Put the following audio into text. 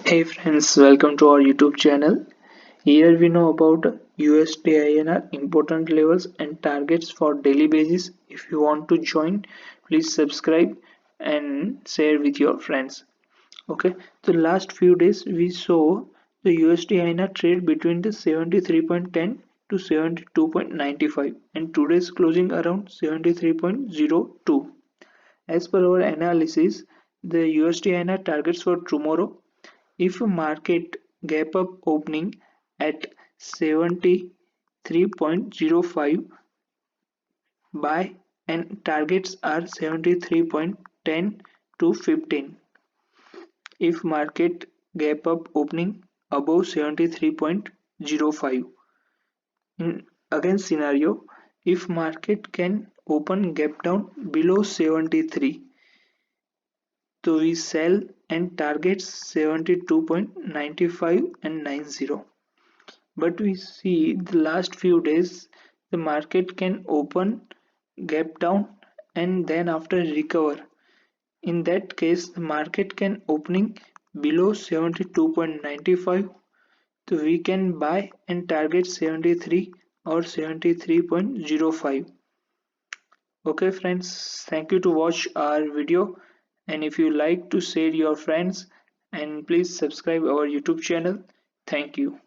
Hey friends, welcome to our YouTube channel. Here we know about USDINR important levels and targets for daily basis. If you want to join, please subscribe and share with your friends. Okay, the last few days we saw the USDINR trade between the 73.10 to 72.95 and today's closing around 73.02. As per our analysis, the USDINR targets for tomorrow. If a market gap up opening at 73.05, buy and targets are 73.10 to 15. If market gap up opening above 73.05. In against scenario, if market can open gap down below 73, so we sell and targets 72.95 and 90. But we see the last few days the market can open gap down and then after recover. In that case the market can opening below 72.95, so we can buy and target 73 or 73.05. Okay friends, thank you to watch our video, and if you like to share your friends and please subscribe our YouTube channel. Thank you.